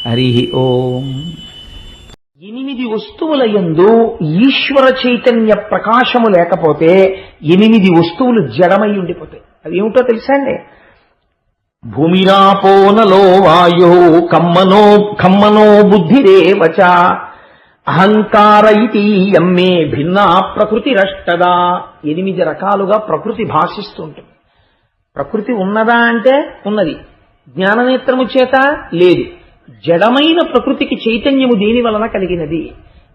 హరి ఓం. 8 వస్తువుల యందు ఈశ్వర చైతన్య ప్రకాశము లేకపోతే 8 వస్తువులు జడమై ఉండిపోతాయి. అవి ఏమిటో తెలుసా అండి? భూమిరాపోనలో వాయో కమ్మనో బుద్ధిరేవచ అహంకార ఇతి యమ్మే భిన్నా ప్రకృతి రష్టదా. 8 రకాలుగా ప్రకృతి భాషిస్తుంటుంది. ప్రకృతి ఉన్నదా అంటే ఉన్నది, జ్ఞాననేత్రము చేత లేదు. జడమైన ప్రకృతికి చైతన్యము దేని వలన కలిగినది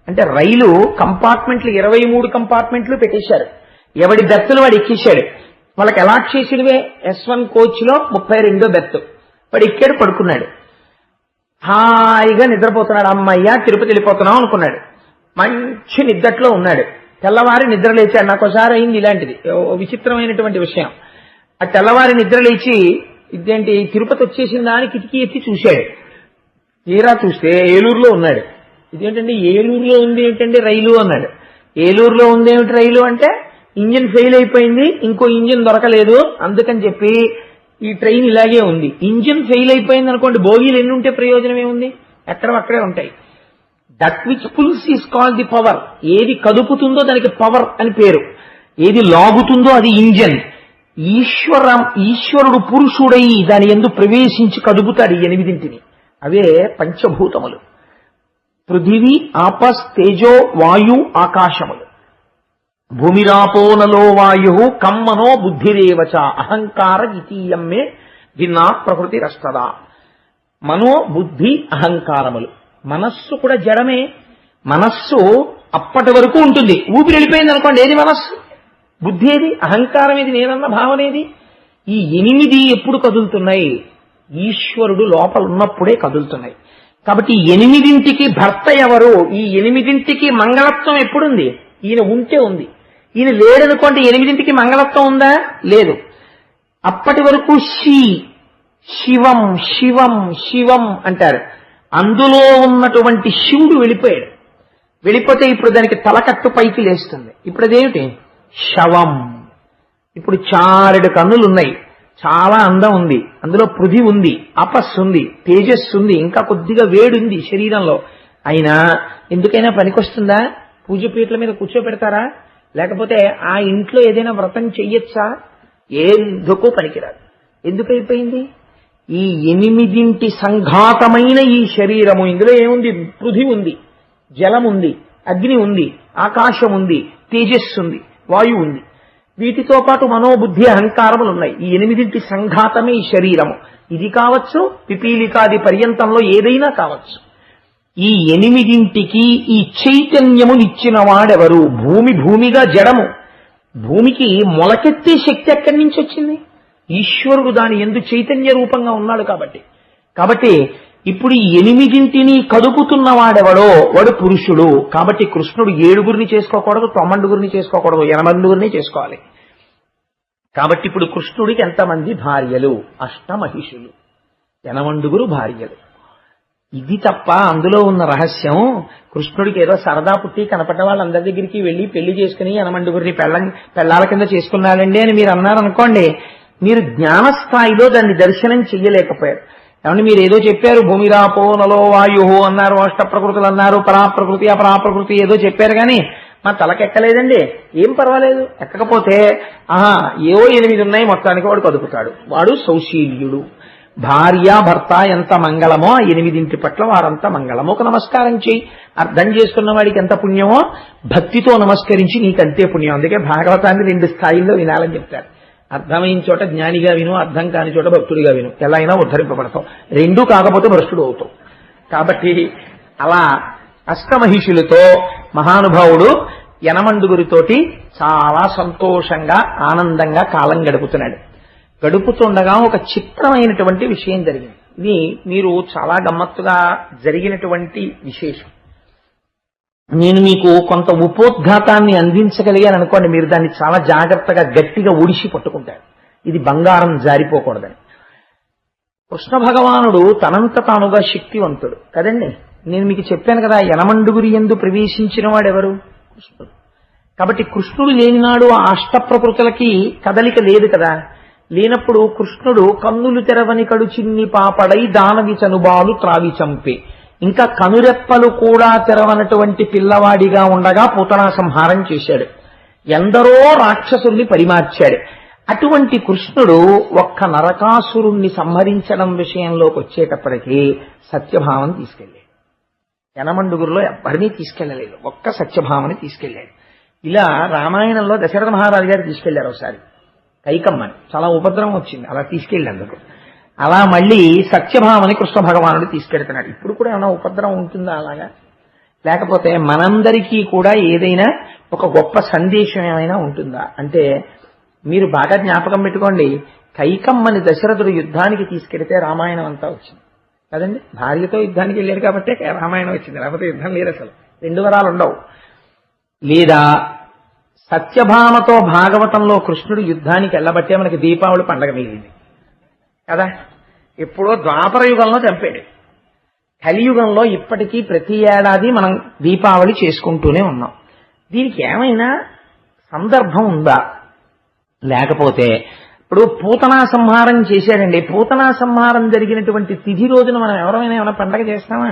అంటే, రైలు కంపార్ట్మెంట్లు 23 కంపార్ట్మెంట్లు పెట్టేశారు, ఎవడి బెర్తులు వాడు ఎక్కేశాడు. వాళ్ళకి ఎలా చేసినవే, S1 కోచ్లో 32వ బెర్త్, వాడు ఎక్కాడు, పడుకున్నాడు, హాయిగా నిద్రపోతున్నాడు. అమ్మయ్య తిరుపతి వెళ్ళిపోతున్నాం అనుకున్నాడు. మంచి నిద్రలో ఉన్నాడు. తెల్లవారి నిద్ర లేచాడు. నాకు ఒకసారి అయింది ఇలాంటిది, విచిత్రమైనటువంటి విషయం. ఆ తెల్లవారి నిద్ర లేచి ఇదేంటి తిరుపతి వచ్చేసిందా అని కిటికీ ఎత్తి చూశాడు. తీరా చూస్తే ఏలూరులో ఉన్నాడు. ఇదేంటండి ఏలూరులో ఉంది ఏంటండి రైలు అన్నాడు. ఏలూరులో ఉంది ఏమిటి రైలు అంటే, ఇంజిన్ ఫెయిల్ అయిపోయింది, ఇంకో ఇంజిన్ దొరకలేదు, అందుకని చెప్పి ఈ ట్రైన్ ఇలాగే ఉంది. ఇంజిన్ ఫెయిల్ అయిపోయింది అనుకోండి, బోగీలు ఎన్ని ఉంటే ప్రయోజనం ఏముంది, అక్కడే ఉంటాయి. That which pulls is called the power. ఏది కదుపుతుందో దానికి పవర్ అని పేరు, ఏది లాగుతుందో అది ఇంజన్. ఈశ్వరుడు పురుషుడై దాని యందు ప్రవేశించి కదుపుతాడు ఈ 8. అవే పంచభూతములు: పృథివీ, ఆపస్, తేజో, వాయు, ఆకాశములు. భూమిరాపోనలో వాయు కమ్మనో బుద్ధిరేవచ అహంకార ఇతీయమ్మే భిన్నా ప్రకృతి రష్టదా. మనో, బుద్ధి, అహంకారములు. మనస్సు కూడా జడమే. మనస్సు అప్పటి వరకు ఉంటుంది, ఊపిరి వెళ్ళిపోయింది అనుకోండి, ఏది మనస్సు? బుద్ధి ఏది? అహంకారం ఏది? నేనన్న భావన ఏది? ఈ 8 ఎప్పుడు కదులుతున్నాయి? ఈశ్వరుడు లోపల ఉన్నప్పుడే కదులుతున్నాయి. కాబట్టి 8ంటికి భర్త ఎవరు? ఈ 8ంటికి మంగళత్వం ఎప్పుడుంది? ఈయన ఉంటే ఉంది. ఈయన లేడనుకోండి, 8ంటికి మంగళత్వం ఉందా? లేదు. అప్పటి వరకు శివం శివం శివం అంటారు. అందులో ఉన్నటువంటి శివుడు వెళ్ళిపోయాడు. వెళ్ళిపోతే ఇప్పుడు దానికి తలకట్టు పైకి లేస్తుంది. ఇప్పుడు అదేమిటి? శవం. ఇప్పుడు 4 కన్నులు ఉన్నాయి, చాలా అందం ఉంది, అందులో పృథి ఉంది, అపస్సు ఉంది, తేజస్సు ఉంది, ఇంకా కొద్దిగా వేడుంది శరీరంలో. అయినా ఎందుకైనా పనికొస్తుందా? పూజపీఠల మీద కూర్చోపెడతారా? లేకపోతే ఆ ఇంట్లో ఏదైనా వ్రతం చెయ్యొచ్చా? ఎందుకు పనికిరాదు. ఎందుకైపోయింది? ఈ 8 సంఘాతమైన ఈ శరీరము, ఇందులో ఏముంది? పృథి ఉంది, జలం ఉంది, అగ్ని ఉంది, ఆకాశం ఉంది, తేజస్సు ఉంది, వాయువు ఉంది. వీటితో పాటు మనోబుద్ధి అహంకారములు ఉన్నాయి. ఈ 8 సంఘాతమే ఈ శరీరము. ఇది కావచ్చు, పిపీలికాది పర్యంతంలో ఏదైనా కావచ్చు. ఈ 8ంటికి ఈ చైతన్యమునిచ్చిన వాడెవరు? భూమిగా జడము. భూమికి మొలకెత్తే శక్తి ఎక్కడి నుంచి వచ్చింది? ఈశ్వరుడు దాని యందు చైతన్య రూపంగా ఉన్నాడు కాబట్టి ఇప్పుడు ఈ 8ంటిని కదుపుతున్న వాడెవడో వాడు పురుషుడు. కాబట్టి కృష్ణుడు 7 చేసుకోకూడదు, 9 చేసుకోకూడదు, 8 చేసుకోవాలి. కాబట్టి ఇప్పుడు కృష్ణుడికి ఎంతమంది భార్యలు? అష్టమహిషులు, 8 భార్యలు. ఇది తప్ప అందులో ఉన్న రహస్యం, కృష్ణుడికి ఏదో సరదా పుట్టి కనపడ్డ వాళ్ళందరి దగ్గరికి వెళ్ళి పెళ్లి చేసుకుని 8 పెళ్లాల కింద చేసుకున్నాడండి అని మీరు అన్నారనుకోండి, మీరు జ్ఞానస్థాయిలో దాన్ని దర్శనం చెయ్యలేకపోయారు. ఏమంటే మీరు ఏదో చెప్పారు, భూమిరాపో నలో వాయు అన్నారు, అష్ట ప్రకృతులు అన్నారు, పరాప్రకృతి అపరాప్రకృతి ఏదో చెప్పారు, కానీ మా తలకెక్కలేదండి. ఏం పర్వాలేదు, ఎక్కకపోతే ఏవో 8 ఉన్నాయి, మొత్తానికి వాడు కదుపుతాడు. వాడు సౌశీల్యుడు. భార్య భర్త ఎంత మంగళమో ఆ 8 పట్ల వారంత మంగళమో. ఒక నమస్కారం చెయ్యి, అర్థం చేసుకున్న వాడికి ఎంత పుణ్యమో భక్తితో నమస్కరించి నీకంతే పుణ్యం. అందుకే భాగవతాన్ని 2 స్థాయిల్లో వినాలని చెప్తారు. అర్థమైన చోట జ్ఞానిగా విను, అర్థం కాని చోట భక్తుడిగా విను, ఎలా అయినా ఉద్ధరింపబడతావు. 2 కాకపోతే భ్రష్టుడు అవుతావు. కాబట్టి అలా అష్టమహిషులతో మహానుభావుడు 8 చాలా సంతోషంగా ఆనందంగా కాలం గడుపుతున్నాడు. గడుపుతుండగా ఒక చిత్రమైనటువంటి విషయం జరిగింది. ఇది మీరు చాలా గమ్మత్తుగా జరిగినటువంటి విశేషం. నేను మీకు కొంత ఉపోద్ఘాతాన్ని అందించగలిగాను అనుకోండి, మీరు దాన్ని చాలా జాగ్రత్తగా గట్టిగా ఒడిసి పట్టుకుంటారు. ఇది బంగారం జారిపోకూడదని. కృష్ణ భగవానుడు తనంత తానుగా శక్తివంతుడు కదండి. నేను మీకు చెప్పాను కదా, 8 యందు ప్రవేశించిన వాడెవరు? కృష్ణుడు. కాబట్టి కృష్ణుడు లేనినాడు ఆ అష్ట ప్రకృతులకి కదలిక లేదు కదా. లేనప్పుడు కృష్ణుడు కన్నులు తెరవని కడు చిన్ని పాపడై దానవి చనుబాలు త్రావి చంపే, ఇంకా కనురెప్పలు కూడా తెరవనటువంటి పిల్లవాడిగా ఉండగా పూతనా సంహారం చేశాడు. ఎందరో రాక్షసుల్ని పరిమార్చాడు. అటువంటి కృష్ణుడు ఒక్క నరకాసురుణ్ణి సంహరించడం విషయంలోకి వచ్చేటప్పటికీ సత్యభామని తీసుకెళ్ళాడు. యనమండుగురులో ఎవరినీ తీసుకెళ్లలేదు, ఒక్క సత్యభామని తీసుకెళ్లాడు. ఇలా రామాయణంలో దశరథ మహారాజు గారు తీసుకెళ్లారు ఒకసారి కైకమ్మని, చాలా ఉపద్రవం వచ్చింది అలా తీసుకెళ్లేందుకు. అలా మళ్ళీ సత్యభామని కృష్ణ భగవానుడు తీసుకెళ్తున్నాడు. ఇప్పుడు కూడా ఏమైనా ఉపద్రవం ఉంటుందా అలాగా? లేకపోతే మనందరికీ కూడా ఏదైనా ఒక గొప్ప సందేశం ఏమైనా ఉంటుందా అంటే, మీరు బాగా జ్ఞాపకం పెట్టుకోండి, కైకమ్మని దశరథుడు యుద్ధానికి తీసుకెడితే రామాయణం అంతా వచ్చింది కదండి. భార్యతో యుద్ధానికి వెళ్ళాడు కాబట్టి రామాయణం వచ్చింది, లేకపోతే యుద్ధం లేదు, అసలు 2 వరాలు ఉండవు. లేదా సత్యభామతో భాగవతంలో కృష్ణుడు యుద్ధానికి వెళ్ళబట్టే మనకి దీపావళి పండగ మిగిలింది కదా. ఎప్పుడో ద్వాపర యుగంలో చంపాడు, కలియుగంలో ఇప్పటికీ ప్రతి ఏడాది మనం దీపావళి చేసుకుంటూనే ఉన్నాం. దీనికి ఏమైనా సందర్భం ఉందా? లేకపోతే ఇప్పుడు పూతనా సంహారం చేశాడండి, పూతనా సంహారం జరిగినటువంటి తిథి రోజున మనం ఎవరైనా ఏమైనా పండగ చేస్తామా?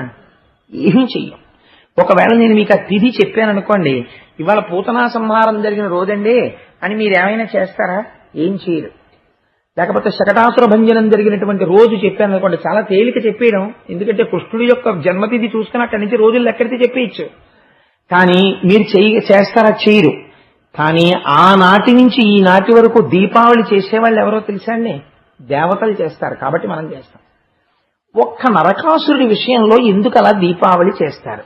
ఏమీ చెయ్యం. ఒకవేళ నేను మీకు ఆ తిథి చెప్పాను అనుకోండి, ఇవాళ పూతనా సంహారం జరిగిన రోజండి అని మీరు ఏమైనా చేస్తారా? ఏం చేయరు. లేకపోతే శకటాసుర భంజనం జరిగినటువంటి రోజు చెప్పాను అనుకోండి, చాలా తేలిక చెప్పేయడం, ఎందుకంటే కృష్ణుడి యొక్క జన్మతిథి చూసుకుని అక్కడి నుంచి రోజులు ఎక్కడితే చెప్పేయచ్చు. కానీ మీరు చేస్తారా? చేయరు. కానీ ఆనాటి నుంచి ఈనాటి వరకు దీపావళి చేసేవాళ్ళు ఎవరో తెలుసా అండి? దేవతలు చేస్తారు, కాబట్టి మనం చేస్తాం. ఒక్క నరకాసురుడి విషయంలో ఎందుకు అలా దీపావళి చేస్తారు?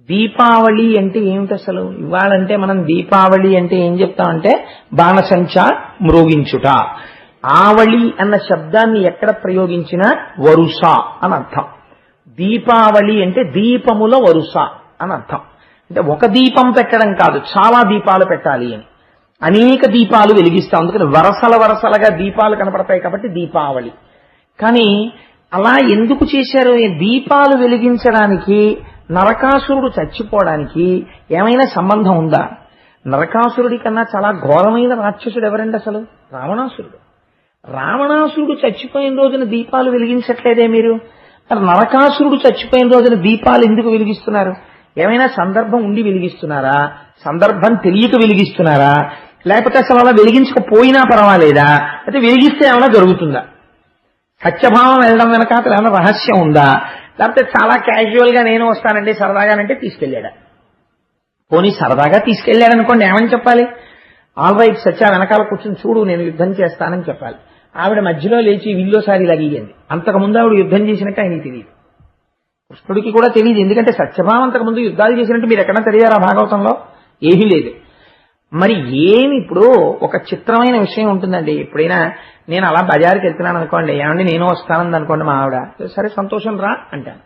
దీపావళి అంటే ఏమిటి అసలు? ఇవాళంటే మనం దీపావళి అంటే ఏం చెప్తామంటే బాణసంచ మ్రోగించుట. ఆవళి అన్న శబ్దాన్ని ఎక్కడ ప్రయోగించినా వరుస అని అర్థం. దీపావళి అంటే దీపముల వరుస అని అర్థం. అంటే ఒక దీపం పెట్టడం కాదు, చాలా దీపాలు పెట్టాలి అని. అనేక దీపాలు వెలిగిస్తాం, అందుకని వరసల వరసలుగా దీపాలు కనపడతాయి కాబట్టి దీపావళి. కానీ అలా ఎందుకు చేశారు? దీపాలు వెలిగించడానికి నరకాసురుడు చచ్చిపోవడానికి ఏమైనా సంబంధం ఉందా? నరకాసురుడి కన్నా చాలా ఘోరమైన రాక్షసుడు ఎవరండి అసలు? రావణాసురుడు. రావణాసురుడు చచ్చిపోయిన రోజున దీపాలు వెలిగించట్లేదే మీరు? నరకాసురుడు చచ్చిపోయిన రోజున దీపాలు ఎందుకు వెలిగిస్తున్నారు? ఏమైనా సందర్భం ఉండి వెలిగిస్తున్నారా? సందర్భం తెలియక వెలిగిస్తున్నారా? లేకపోతే అసలు అలా వెలిగించకపోయినా పర్వాలేదా? అయితే వెలిగిస్తే ఏమైనా జరుగుతుందా? సత్యభావం వెళ్ళడం వెనక ఏమైనా రహస్యం ఉందా? లేకపోతే చాలా క్యాజువల్ గా నేను వస్తానండి సరదాగానంటే తీసుకెళ్లాడా? పోనీ సరదాగా తీసుకెళ్లాడనుకోండి, ఏమని చెప్పాలి? ఆల్ రైట్ సత్య వెనకాల కూర్చొని చూడు నేను యుద్ధం చేస్తానని చెప్పాలి. ఆవిడ మధ్యలో లేచి విల్లోసారి లగియండి. అంతకుముందు ఆవిడ యుద్ధం చేసినట్టు ఆయనకి తెలియదు, కృష్ణుడికి కూడా తెలియదు. ఎందుకంటే సత్యభావం అంతకుముందు యుద్ధాలు చేసినట్టు మీరు ఎక్కడన్నా తెలియారా భాగవతంలో? ఏమీ లేదు. మరి ఏమి ఇప్పుడు ఒక చిత్రమైన విషయం ఉంటుందండి. ఎప్పుడైనా నేను అలా బజారుకి వెళ్తున్నాను అనుకోండి, ఏమండి నేను వస్తానంది అనుకోండి మా ఆవిడ, సరే సంతోషం రా అంటాను.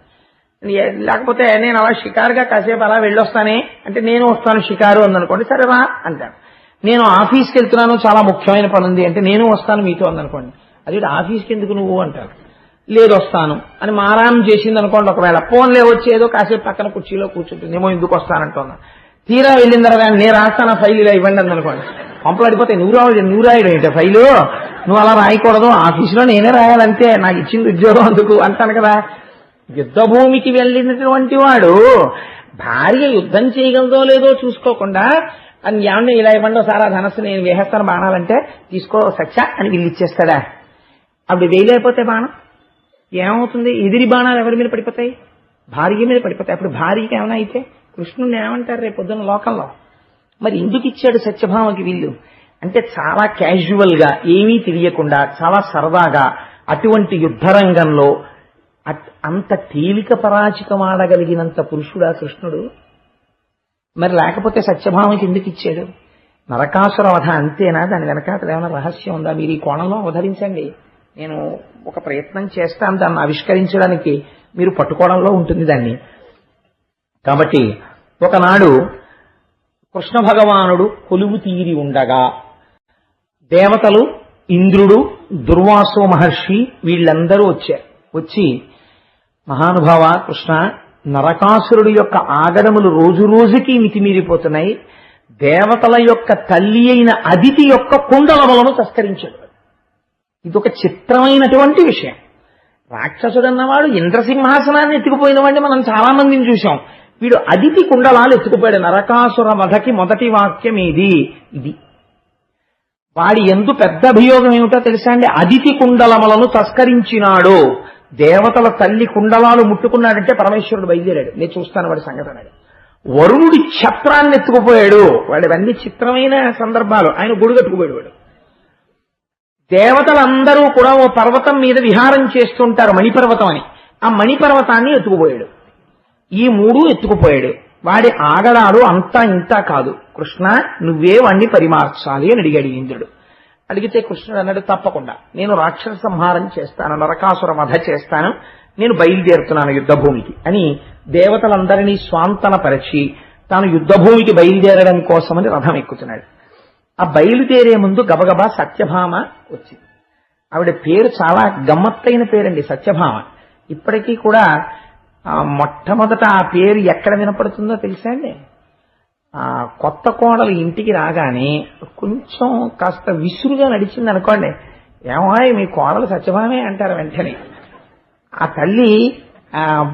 లేకపోతే నేను అలా షికారుగా కాసేపు అలా వెళ్ళొస్తానే అంటే నేను వస్తాను షికారు అందనుకోండి, సరే రా అంటాను. నేను ఆఫీస్కి వెళ్తున్నాను చాలా ముఖ్యమైన పని ఉంది అంటే నేను వస్తాను మీతో అందనుకోండి, అది ఆఫీస్కి ఎందుకు నువ్వు అంటారు. లేదు వస్తాను అని మారాం చేసింది అనుకోండి, ఒకవేళ ఫోన్లే వచ్చి ఏదో కాసేపు పక్కన కుర్చీలో కూర్చుంటుంది, ఏమో ఎందుకు వస్తానంటున్నా. తీరా వెళ్ళిన తర్వాత నేను రాస్తాను ఫైల్ ఇలా ఇవ్వండి అందనుకోండి, పంపలాడిపోతే నువ్వు రాయడం ఏంటి ఫైలు, నువ్వు అలా రాయకూడదు, ఆఫీసులో నేనే రాయాలంతే, నాకు ఇచ్చింది ఉద్యోగం అందుకు అంటాను కదా. యుద్ధ భూమికి వెళ్ళినటువంటి వాడు భార్య యుద్ధం చేయగలదో లేదో చూసుకోకుండా అని ఏమన్నా ఇలా ఇవ్వండి సారా ధనస్సు నేను వేసేస్తాను బాణాలంటే తీసుకో సత్య అని వీళ్ళు ఇచ్చేస్తాడా? అప్పుడు వేయలేకపోతే బాణం ఏమవుతుంది? ఎదిరి బాణాలు ఎవరి మీద పడిపోతాయి? భార్య మీద పడిపోతాయి. అప్పుడు భార్యకి ఏమైనా అయితే కృష్ణుని ఏమంటారు రేపు పొద్దున్న లోకంలో? మరి ఎందుకు ఇచ్చాడు సత్యభామకి వీళ్ళు అంటే చాలా క్యాజువల్ గా ఏమీ తెలియకుండా చాలా సరదాగా అటువంటి యుద్ధరంగంలో అంత తేలిక పరాచికం ఆడగలిగినంత పురుషుడా కృష్ణుడు? మరి లేకపోతే సత్యభామకి ఎందుకు ఇచ్చాడు? నరకాసుర వధ అంతేనా? దాని వెనకాతలు ఏమైనా రహస్యం ఉందా? మీరు ఈ కోణంలో అవతరించండి, నేను ఒక ప్రయత్నం చేస్తాను దాన్ని ఆవిష్కరించడానికి, మీరు పట్టుకోవడంలో ఉంటుంది దాన్ని. కాబట్టి ఒకనాడు కృష్ణ భగవానుడు కొలువు తీరి ఉండగా దేవతలు, ఇంద్రుడు, దుర్వాసో మహర్షి వీళ్ళందరూ వచ్చారు. వచ్చి మహానుభావ కృష్ణ, నరకాసురుడు యొక్క ఆగడములు రోజు రోజుకి మితిమీరిపోతున్నాయి, దేవతల యొక్క తల్లి అయిన అదితి యొక్క కుండలములను తస్కరించాడు. ఇదొక చిత్రమైనటువంటి విషయం. రాక్షసుడు అన్నవాడు ఇంద్రసింహాసనాన్ని ఎత్తుకుపోయిన వాడిని మనం చాలా మందిని చూశాం. వీడు అదితి కుండలాలు ఎత్తుకుపోయాడు. నరకాసుర వధకి మొదటి వాక్యం ఇది. వాడి ఎందు పెద్ద అభియోగం ఏమిటో తెలుసా అండి? అదితి కుండలములను తస్కరించినాడు. దేవతల తల్లి కుండలాలు ముట్టుకున్నాడంటే పరమేశ్వరుడు బయలుదేరాడు. నేను చూస్తాను వాడి సంగతి అన్నాడు. వరుణుడి ఛత్రాన్ని ఎత్తుకుపోయాడు. వాడివన్నీ చిత్రమైన సందర్భాలు. ఆయన గొడుగు కట్టుకుపోయాడు. వాడు దేవతలందరూ కూడా ఓ పర్వతం మీద విహారం చేస్తుంటారు, మణిపర్వతం అని. ఆ మణిపర్వతాన్ని ఎత్తుకుపోయాడు. ఈ మూడు ఎత్తుకుపోయాడు. వాడి ఆగడాలు అంతా ఇంతా కాదు. కృష్ణ నువ్వే వాణ్ణి పరిమార్చాలి అని అడిగాడు ఇంద్రుడు. అడిగితే కృష్ణుడు అన్నాడు, తప్పకుండా నేను రాక్షస సంహారం చేస్తాను, నరకాసుర వధ చేస్తాను, నేను బయలుదేరుతున్నాను యుద్ధభూమికి అని దేవతలందరినీ స్వాంతనపరిచి తాను యుద్ధభూమికి బయలుదేరడం కోసమని రథం ఎక్కుతున్నాడు. ఆ బయలుదేరే ముందు గబగబా సత్యభామ వచ్చింది. ఆవిడ పేరు చాలా గమ్మత్తైన పేరండి, సత్యభామ. ఇప్పటికీ కూడా మొట్టమొదట ఆ పేరు ఎక్కడ వినపడుతుందో తెలుసా అండి? కొత్త కోడలు ఇంటికి రాగానే కొంచెం కాస్త విసురుగా నడిచింది అనుకోండి, ఏమాయ్ మీ కోడలు సత్యభామే అంటారు వెంటనే. ఆ తల్లి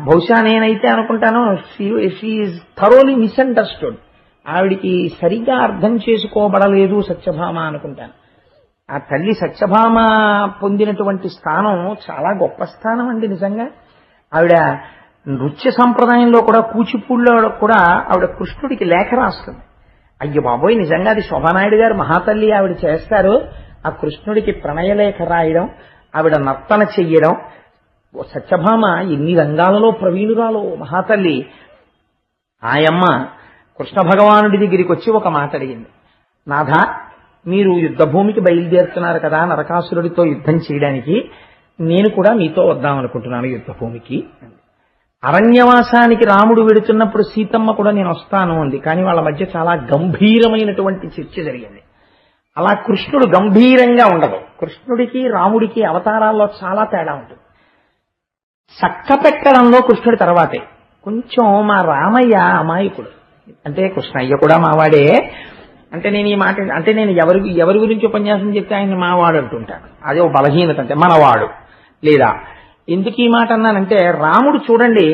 బహుశా నేనైతే అనుకుంటాను షీఈస్ థరోలీ మిస్అండర్స్టూడ్. ఆవిడికి సరిగా అర్థం చేసుకోబడలేదు సత్యభామ అనుకుంటాను. ఆ తల్లి సత్యభామ పొందినటువంటి స్థానం చాలా గొప్ప స్థానం అండి నిజంగా. ఆవిడ నృత్య సంప్రదాయంలో కూడా కూచిపూడిలో కూడా ఆవిడ కృష్ణుడికి లేఖ రాస్తుంది. అయ్యో బాబోయ్, నిజంగా అది శోభానాయుడు గారు మహాతల్లి ఆవిడ చేస్తారు. ఆ కృష్ణుడికి ప్రణయలేఖ రాయడం, ఆవిడ నర్తన చెయ్యడం. సత్యభామ ఎన్ని రంగాలలో ప్రవీణురాలో మహాతల్లి. ఆయమ్మ కృష్ణ భగవానుడి దగ్గరికి వచ్చి ఒక మాట అడిగింది. నాథ, మీరు యుద్ధభూమికి బయలుదేరుతున్నారు కదా నరకాసురుడితో యుద్ధం చేయడానికి, నేను కూడా మీతో వద్దామనుకుంటున్నాను యుద్ధభూమికి. అరణ్యవాసానికి రాముడు వెడుతున్నప్పుడు సీతమ్మ కూడా నేను వస్తాను అంది. కానీ వాళ్ళ మధ్య చాలా గంభీరమైనటువంటి చర్చ జరిగింది. అలా కృష్ణుడు గంభీరంగా ఉండదు. కృష్ణుడికి రాముడికి అవతారాల్లో చాలా తేడా ఉంటుంది. చక్క పెట్టడంలో కృష్ణుడి తర్వాతే. కొంచెం మా రామయ్య అమాయకుడు. అంటే కృష్ణయ్య కూడా మావాడే. అంటే నేను ఈ మాట అంటే నేను ఎవరి గురించి ఉపన్యాసం చెప్తే ఆయన మావాడు అంటుంటాను. అదే ఓ బలహీనత. అంటే మనవాడు లేదా ఎందుకు ఈ మాట అన్నానంటే, రాముడు చూడండి,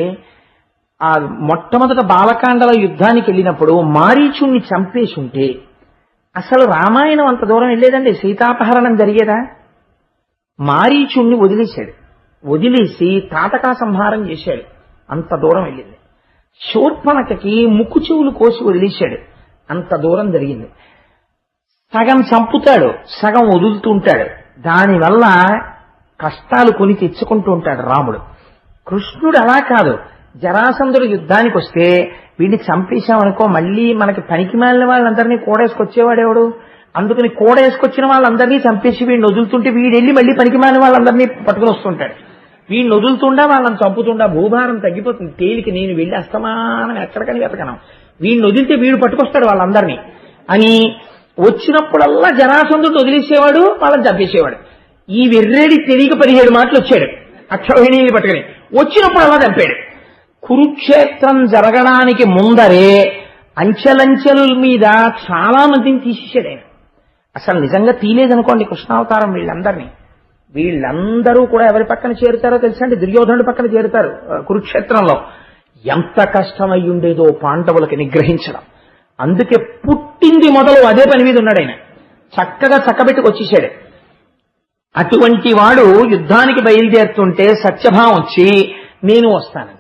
ఆ మొట్టమొదట బాలకాండల యుద్ధానికి వెళ్ళినప్పుడు మారీచుణ్ణి చంపేసి ఉంటే అసలు రామాయణం అంత దూరం వెళ్ళేదండి, సీతాపహరణం జరిగేదా? మారీచుణ్ణి వదిలేశాడు, వదిలేసి తాటకా సంహారం చేశాడు, అంత దూరం వెళ్ళింది. శూర్పణఖకి ముక్కు చెవులు కోసి వదిలేశాడు, అంత దూరం జరిగింది. సగం చంపుతాడు, సగం వదులుతుంటాడు. దానివల్ల కష్టాలు కొని తెచ్చుకుంటూ ఉంటాడు రాముడు. కృష్ణుడు అలా కాదు. జరాసంధుడు యుద్ధానికి వస్తే వీడిని చంపేశామనుకో మళ్ళీ మనకి పనికి మాలిన వాళ్ళందరినీ కూడేసుకొచ్చేవాడేవాడు. అందుకని కూడేసుకొచ్చిన వాళ్ళందరినీ చంపేసి వీడిని వదులుతుంటే వీడెళ్ళి మళ్ళీ పనికి మాలిన వాళ్ళందరినీ పట్టుకుని వస్తుంటాడు. వీడిని వదులుతుండా వాళ్ళని చంపుతుండా భూభారం తగ్గిపోతుంది. తేలికి నేను వెళ్ళి అస్తమానం ఎక్కడికని వెతకను, వీడిని వదిలితే వీడు పట్టుకొస్తాడు వాళ్ళందరినీ అని వచ్చినప్పుడల్లా జరాసంధుడు వదిలేసేవాడు, వాళ్ళని చంపేసేవాడు. ఈ వెర్రేడి తెలియక 17 మాటలు వచ్చాడు అక్షౌహిణీని పట్టుకుని. వచ్చినప్పుడు అలా చంపాడు. కురుక్షేత్రం జరగడానికి ముందరే అంచెలంచెల మీద చాలా మందిని తీసేశాడు ఆయన. అసలు నిజంగా తీలేదనుకోండి కృష్ణావతారం వీళ్ళందరూ కూడా ఎవరి పక్కన చేరుతారో తెలుసా అండి? దుర్యోధనుడి పక్కన చేరుతారు. కురుక్షేత్రంలో ఎంత కష్టమై ఉండేదో పాండవులకి నిగ్రహించడం. అందుకే పుట్టింది మొదలు అదే పని మీద ఉన్నాడు ఆయన. చక్కగా చక్కబెట్టుకు వచ్చేసాడు. అటువంటి వాడు యుద్ధానికి బయలుదేరుతుంటే సత్యభావం వచ్చి నేను వస్తాను.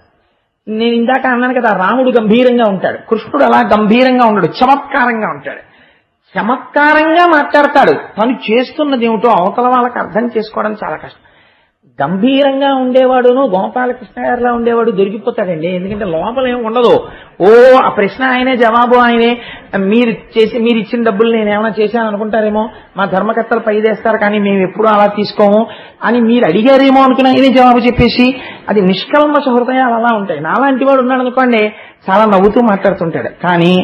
నేను ఇందాక అన్నాను కదా, రాముడు గంభీరంగా ఉంటాడు, కృష్ణుడు అలా గంభీరంగా ఉండడు, చమత్కారంగా ఉంటాడు. చమత్కారంగా మాట్లాడతాడు. తను చేస్తున్నది ఏమిటో అవతల వాళ్ళకి అర్థం చేసుకోవడం చాలా కష్టం. గంభీరంగా ఉండేవాడును గోపాలకృష్ణ గారిలా ఉండేవాడు దొరికిపోతాడండి. ఎందుకంటే లోపల ఏమి ఉండదు. ఓ ఆ ప్రశ్న ఆయనే, జవాబు ఆయనే. మీరు ఇచ్చిన డబ్బులు నేనేమైనా చేశాను అనుకుంటారేమో, మా ధర్మకర్తలు పైదేస్తారు కానీ మేము ఎప్పుడూ అలా తీసుకోము అని మీరు అడిగారేమో అనుకుని ఆయనే జవాబు చెప్పేసి, అది నిష్కల్మష హృదయాలు అలా ఉంటాయి. నాలాంటి వాడు ఉన్నాడు అనుకోండి, చాలా నవ్వుతూ మాట్లాడుతుంటాడు. కానీ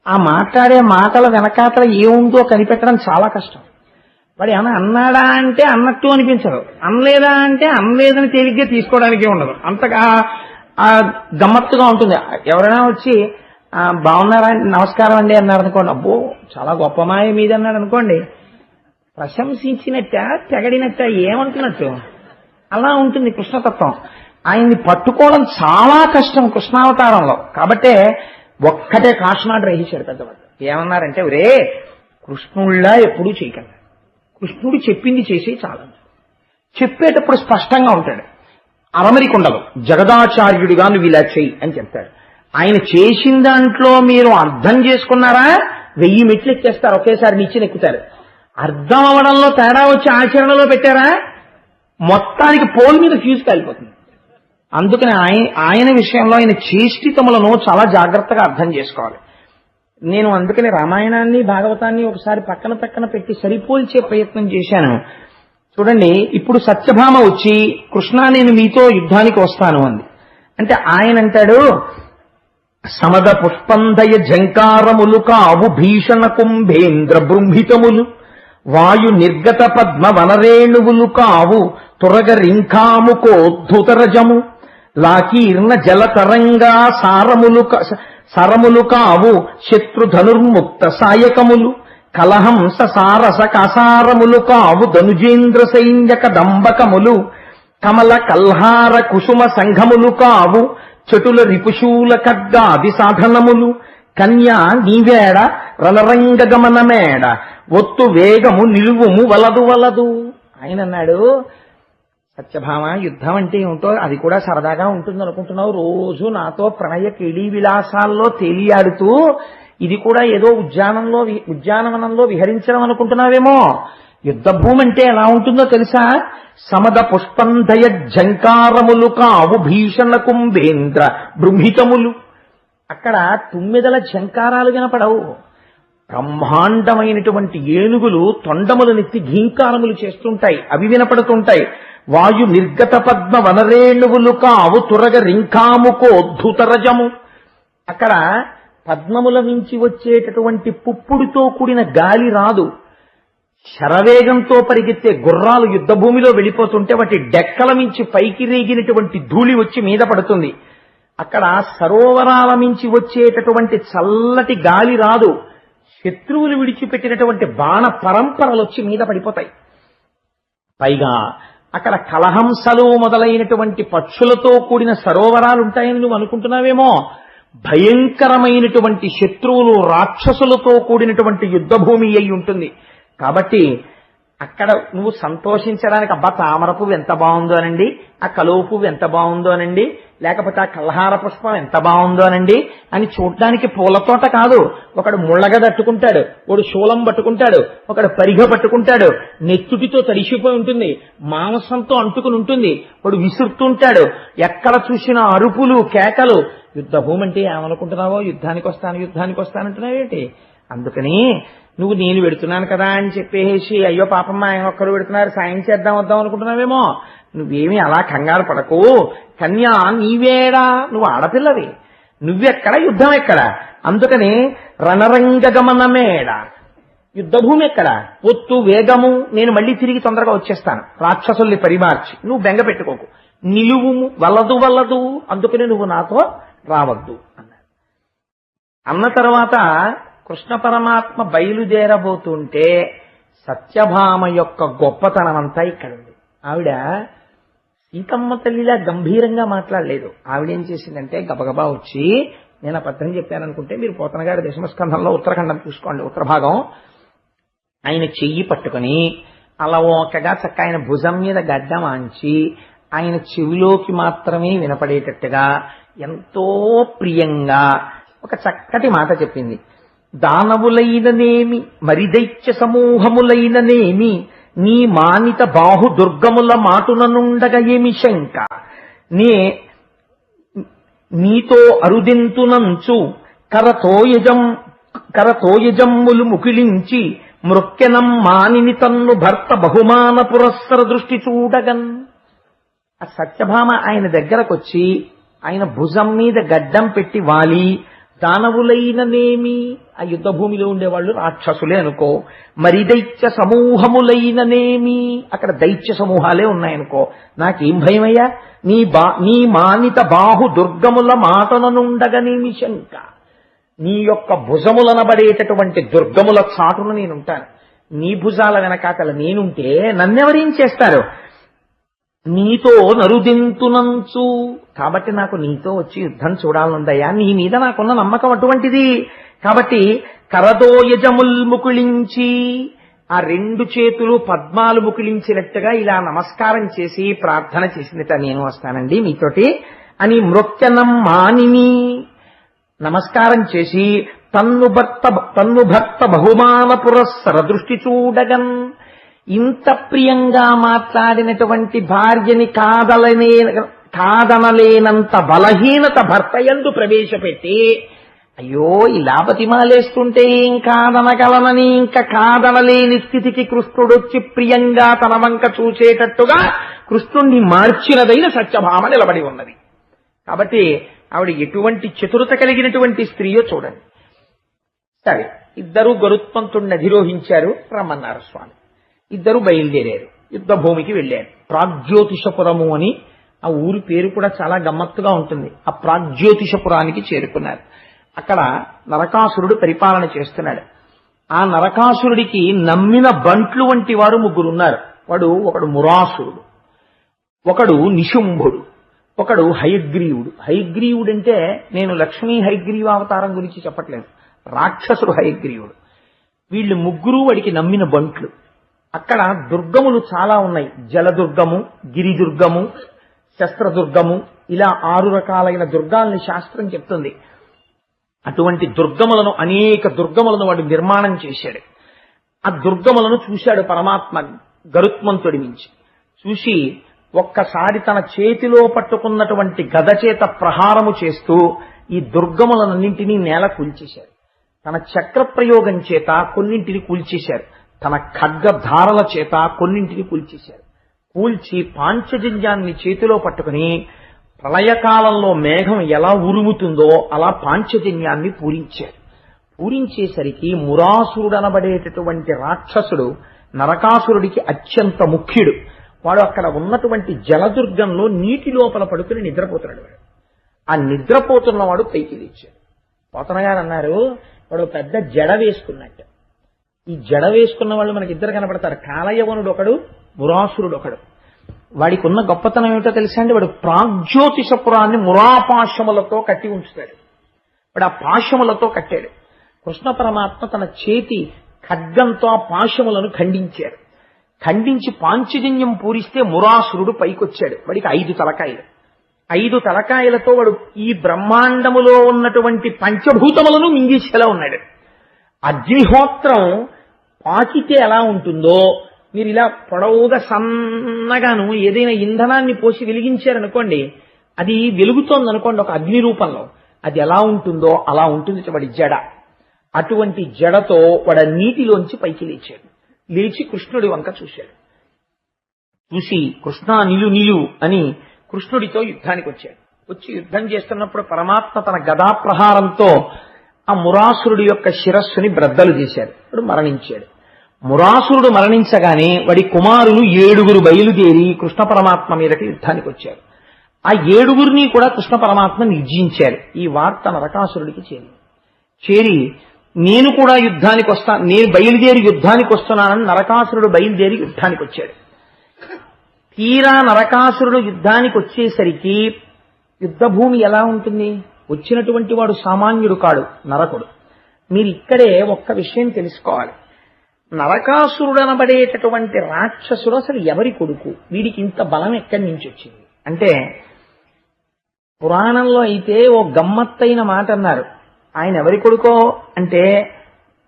ఆ మాట్లాడే మాటల వెనకాతల ఏముందో కనిపెట్టడం చాలా కష్టం. వాడు ఏమన్నా అన్నాడా అంటే అన్నట్టు అనిపించదు, అనలేదా అంటే అనలేదని తేలిగ్గా తీసుకోవడానికి ఉండదు. అంతగా గమ్మత్తుగా ఉంటుంది. ఎవరైనా వచ్చి బాగున్నారా, నమస్కారం అండి అన్నారు అనుకోండి, అబ్బో చాలా గొప్ప మాయ మీద అన్నాడు అనుకోండి, ప్రశంసించినట్ట తెగడినట్ట ఏమంటున్నట్టు అలా ఉంటుంది కృష్ణతత్వం. ఆయన్ని పట్టుకోవడం చాలా కష్టం కృష్ణావతారంలో. కాబట్టే ఒక్కటే కాషనాడు గ్రహించాడు పెద్దవాడు. ఏమన్నారంటే, ఒరే కృష్ణుళ్ళ ఎప్పుడూ చేయకండి, కృష్ణుడు చెప్పింది చేసి చాలా. చెప్పేటప్పుడు స్పష్టంగా ఉంటాడు, అరమరికుండదు. జగదాచార్యుడిగా నువ్వు ఇలా చెయ్యి అని చెప్తాడు. ఆయన చేసిన దాంట్లో మీరు అర్థం చేసుకున్నారా 1000 మెట్లు ఎక్కేస్తారు, ఒకేసారి నిచ్చెన ఎక్కుతారు. అర్థం అవడంలో తేడా వచ్చి ఆచరణలో పెట్టారా మొత్తానికి పోల్ మీద ఫ్యూజ్ కాలిపోతుంది. అందుకని ఆయన విషయంలో ఆయన చేష్టితములను చాలా జాగ్రత్తగా అర్థం చేసుకోవాలి. నేను అందుకని రామాయణాన్ని భాగవతాన్ని ఒకసారి పక్కన పెట్టి సరిపోల్చే ప్రయత్నం చేశాను. చూడండి, ఇప్పుడు సత్యభామ వచ్చి కృష్ణ నేను మీతో యుద్ధానికి వస్తాను అంది. అంటే ఆయన అంటాడు, సమద పుష్పందయ జంకారములు కావు భీషణ కుంభేంద్ర బృంభితములు, వాయు నిర్గత పద్మ వనరేణువులు కావు తురగ రింఖాముకోద్ధుతరజము, లాకీర్ణ జలతరంగా సరములు కావు శత్రుధనుర్ముక్త సాయకములు, కలహంస సారస కసారములు కావు ధనుజేంద్ర సైన్యక దంబకములు, కమల కల్హార కుసుమ సంఘములు కావు చటుల రిపుశూల ఖడ్గాది సాధనములు, కన్యా నీవేడ రణరంగ గమనమేడ ఒత్తు వేగము నిలువుము వలదు వలదు. ఆయన అన్నాడు, సత్యభామ యుద్ధం అంటే ఏమిటో అది కూడా సరదాగా ఉంటుంది అనుకుంటున్నావు, రోజు నాతో ప్రణయ కిళీ విలాసాల్లో తేలియాడుతూ ఇది కూడా ఏదో ఉద్యానవనంలో విహరించడం అనుకుంటున్నావేమో. యుద్ధ భూమి అంటే ఎలా ఉంటుందో తెలుసా? సమద పుష్పంధయ జంకారములు కావు భీషణ కుంభేంద్ర బృంహితములు. అక్కడ తుమ్మెదల జంకారాలు వినపడవు, బ్రహ్మాండమైనటువంటి ఏనుగులు తొండములనెత్తి ఘీంకారములు చేస్తుంటాయి, అవి వినపడుతుంటాయి. వాయు నిర్గత పద్మ వనరేణువులు కావు తురగ రింఖాముకోద్ధుతరజము. అక్కడ పద్మముల నుంచి వచ్చేటటువంటి పుప్పుడుతో కూడిన గాలి రాదు. శరవేగంతో పరిగెత్తే గుర్రాలు యుద్ధభూమిలో వెళ్ళిపోతుంటే వాటి డెక్కల మించి పైకి రేగినటువంటి ధూళి వచ్చి మీద పడుతుంది. అక్కడ సరోవరాల మించి వచ్చేటటువంటి చల్లటి గాలి రాదు. శత్రువులు విడిచిపెట్టినటువంటి బాణ పరంపరలు వచ్చి మీద పడిపోతాయి. పైగా అక్కడ కలహంసలు మొదలైనటువంటి పక్షులతో కూడిన సరోవరాలు ఉంటాయని నువ్వు అనుకుంటున్నావేమో. భయంకరమైనటువంటి శత్రువులు రాక్షసులతో కూడినటువంటి యుద్ధభూమి అయి ఉంటుంది. కాబట్టి అక్కడ నువ్వు సంతోషించడానికి, అబ్బా తామర పువ్వు ఎంత బాగుందో అనండి, ఆ కలువ పువ్వు ఎంత బాగుందో అనండి, లేకపోతే ఆ కల్హార పుష్పం ఎంత బాగుందో అనండి అని చూడడానికి పూలతోట కాదు. ఒకడు ముళ్ళగ తట్టుకుంటాడు, ఒకడు శూలం పట్టుకుంటాడు, ఒకడు పరిగ పట్టుకుంటాడు, నెత్తుటితో తడిసిపోయి ఉంటుంది, మాంసంతో అంటుకుని ఉంటుంది, వాడు విసురుతుంటాడు. ఎక్కడ చూసినా అరుపులు కేకలు. యుద్ధభూమి అంటే ఏమనుకుంటున్నావో, యుద్ధానికి వస్తానంటున్నావేంటి? అందుకని నువ్వు నేను పెడుతున్నాను కదా అని చెప్పేసి అయ్యో పాపమ్మ ఆయన ఒక్కరు పెడుతున్నారు సాయం చేద్దాం వద్దాం అనుకుంటున్నావేమో. నువ్వేమీ అలా కంగారు పడకు. కన్యా నీవేడా, నువ్వు ఆడపిల్లవి, నువ్వెక్కడ యుద్ధం ఎక్కడ. అందుకని రణరంగగమనమేడ, యుద్ధభూమి ఎక్కడ, ఒత్తు వేగము, నేను మళ్ళీ తిరిగి తొందరగా వచ్చేస్తాను రాక్షసుల్ని పరిమార్చి, నువ్వు బెంగ పెట్టుకోకు, నిలువుము వలదు, అందుకని నువ్వు నాతో రావద్దు అన్నాడు. అన్న తర్వాత కృష్ణ పరమాత్మ బయలుదేరబోతుంటే సత్యభామ యొక్క గొప్పతనం అంతా ఇక్కడ ఉంది. ఆవిడ సీతమ్మ తల్లిలా గంభీరంగా మాట్లాడలేదు. ఆవిడేం చేసిందంటే గబగబా వచ్చి, నేను అబద్ధం చెప్పాననుకుంటే మీరు పోతన గారి దశమస్కంధంలో ఉత్తరాఖండం చూసుకోండి, ఉత్తర భాగం, ఆయన చెయ్యి పట్టుకుని అలవోకగా చక్క ఆయన భుజం మీద గడ్డం ఆంచి ఆయన చెవిలోకి మాత్రమే వినపడేటట్టుగా ఎంతో ప్రియంగా ఒక చక్కటి మాట చెప్పింది. దానవులైననేమి మరి దైత్య సమూహములైననేమి నీ మానిత బాహు దుర్గముల మాటుననుండగ ఏమి శంక, నీతో అరుదెంతునంచు కరతోయజమ్ములు ముకిలించి మృక్కెనం మానిని తన్ను భర్త బహుమాన పురస్సర దృష్టి చూడగన్. ఆ సత్యభామ ఆయన దగ్గరకొచ్చి ఆయన భుజం మీద గడ్డం పెట్టి వాలి, దానవులైననేమి, ఆ యుద్ధ భూమిలో ఉండేవాళ్ళు రాక్షసులే అనుకో, మరి దైత్య సమూహములైననేమి, అక్కడ దైత్య సమూహాలే ఉన్నాయనుకో, నాకేం భయమయ్యా, నీ మానిత బాహు దుర్గముల మాటననుండగనేమి శంక, నీ యొక్క భుజములనబడేటటువంటి దుర్గముల చాటును నేనుంటాను. నీ భుజాల వెనకాతల నేనుంటే నన్నెవరేం చేస్తారు? నీతో నరుదెంతునంచు, కాబట్టి నాకు నీతో వచ్చి యుద్ధం చూడాలనుందయ్యా, నీ మీద నాకున్న నమ్మకం అటువంటిది. కాబట్టి కరదోయజముల్ ముకుళించి, ఆ రెండు చేతులు పద్మాలు ముకుళించినట్టుగా ఇలా నమస్కారం చేసి ప్రార్థన చేసిందిట, నేను వస్తానండి మీతోటి అని. మృక్యనం మానిని, నమస్కారం చేసి తన్ను భక్త బహుమాన పురస్సర దృష్టి చూడగన్, ఇంత ప్రియంగా మాట్లాడినటువంటి భార్యని కాదనలేనంత బలహీనత భర్తయందు ప్రవేశపెట్టి, అయ్యో ఇలా బతిమాలేస్తుంటే ఏం కాదనగలనని ఇంకా కాదనలేని స్థితికి కృష్ణుడొచ్చి ప్రియంగా తన వంక చూసేటట్టుగా కృష్ణుణ్ణి మార్చినదైన సత్యభామ నిలబడి ఉన్నది. కాబట్టి ఆవిడ ఎటువంటి చతురత కలిగినటువంటి స్త్రీయో చూడండి. సరే, ఇద్దరు గరుత్మంతుడిని అధిరోహించారు, రమ్మన్నారు స్వామి. ఇద్దరు బయలుదేరారు, యుద్ధ భూమికి వెళ్ళారు. ప్రాగ్జ్యోతిషపురము అని ఆ ఊరి పేరు కూడా చాలా గమ్మత్తుగా ఉంటుంది. ఆ ప్రాగ్జ్యోతిషపురానికి చేరుకున్నారు. అక్కడ నరకాసురుడు పరిపాలన చేస్తున్నాడు. ఆ నరకాసురుడికి నమ్మిన బంట్లు వంటి వారు ముగ్గురున్నారు. ఒకడు మురాసురుడు, ఒకడు నిశుంభుడు, ఒకడు హయగ్రీవుడు. హయగ్రీవుడంటే నేను లక్ష్మీ హయగ్రీవ అవతారం గురించి చెప్పట్లేదు, రాక్షసుడు హయగ్రీవుడు. వీళ్ళు ముగ్గురు వాడికి నమ్మిన బంట్లు. అక్కడ దుర్గములు చాలా ఉన్నాయి. జలదుర్గము, గిరిదుర్గము, శస్త్రదుర్గము, ఇలా 6 రకాలైన దుర్గాల్ని శాస్త్రం చెప్తుంది. అటువంటి దుర్గములను, అనేక దుర్గములను వాడు నిర్మాణం చేశాడు. ఆ దుర్గములను చూశాడు పరమాత్మ గరుత్మంతుడి నుంచి. చూసి ఒక్కసారి తన చేతిలో పట్టుకున్నటువంటి గద చేత ప్రహారము చేస్తూ ఈ దుర్గములన్నింటినీ నేల కూల్చేశారు. తన చక్ర ప్రయోగం చేత కొన్నింటిని కూల్చేశారు. తన ఖడ్గధారల చేత కొన్నింటిని కూల్చేశారు. కూల్చి పాంచజన్యాన్ని చేతిలో పట్టుకుని ప్రళయకాలంలో మేఘం ఎలా ఉరుముతుందో అలా పాంచజన్యాన్ని పూరించారు. పూరించేసరికి మురాసురుడనబడేటటువంటి రాక్షసుడు నరకాసురుడికి అత్యంత ముఖ్యుడు. వాడు అక్కడ ఉన్నటువంటి జలదుర్గంలో నీటి లోపల పడుకుని నిద్రపోతున్నాడు. వాడు ఆ నిద్రపోతున్నవాడు పైకి తెచ్చాడు. పోతన గారు అన్నారు, వాడు పెద్ద జడ వేసుకున్నట్టు. ఈ జడ వేసుకున్న వాళ్ళు మనకి ఇద్దరు కనపడతారు. కాలయవనుడు ఒకడు, మురాసురుడు ఒకడు. వాడికి ఉన్న గొప్పతనం ఏమిటో తెలుసా అండి? వాడు ప్రాగ్జ్యోతిషపురాన్ని మురాపాశములతో కట్టి ఉంచుతాడు. వాడు ఆ పాశములతో కట్టాడు. కృష్ణ పరమాత్మ తన చేతి ఖడ్గంతో ఆ పాశములను ఖండించారు. ఖండించి పాంచజన్యం పూరిస్తే మురాసురుడు పైకొచ్చాడు. వాడికి 5 తలకాయలు. 5 తలకాయలతో వాడు ఈ బ్రహ్మాండములో ఉన్నటువంటి పంచభూతములను మింగేసేలా ఉన్నాడు. అగ్నిహోత్రం పాకితే ఎలా ఉంటుందో, మీరు ఇలా పొడవుగా సన్నగాను ఏదైనా ఇంధనాన్ని పోసి వెలిగించారనుకోండి, అది వెలుగుతోందనుకోండి ఒక అగ్ని రూపంలో, అది ఎలా ఉంటుందో అలా ఉంటుంది వాడి జడ. అటువంటి జడతో వాడు నీటిలోంచి పైకి లేచాడు. లేచి కృష్ణుడి వంక చూశాడు. చూసి కృష్ణ నిలు అని కృష్ణుడితో యుద్ధానికి వచ్చాడు. వచ్చి యుద్ధం చేస్తున్నప్పుడు పరమాత్మ తన గదా ప్రహారంతో ఆ మురాసురుడి యొక్క శిరస్సుని బ్రద్దలు చేశాడు. వాడు మరణించాడు. మురాసురుడు మరణించగానే వాడి కుమారులు 7 బయలుదేరి కృష్ణ పరమాత్మ మీదకి యుద్ధానికి వచ్చారు. ఆ 7 కూడా కృష్ణ పరమాత్మ నిర్జించారు. ఈ వార్త నరకాసురుడికి చేరి నేను కూడా యుద్ధానికి వస్తాను, నేను బయలుదేరి యుద్ధానికి వస్తున్నానని నరకాసురుడు బయలుదేరి యుద్ధానికి వచ్చాడు. తీరా నరకాసురుడు యుద్ధానికి వచ్చేసరికి యుద్ధభూమి ఎలా ఉంటుంది? వచ్చినటువంటి వాడు సామాన్యుడు కాడు, నరకుడు. మీరు ఇక్కడే ఒక్క విషయం తెలుసుకోవాలి. నరకాసురుడనబడేటటువంటి రాక్షసుడు అసలు ఎవరి కొడుకు? వీడికి ఇంత బలం ఎక్కడి నుంచి వచ్చింది అంటే, పురాణంలో అయితే ఓ గమ్మత్తైన మాట అన్నారు. ఆయన ఎవరి కొడుకో అంటే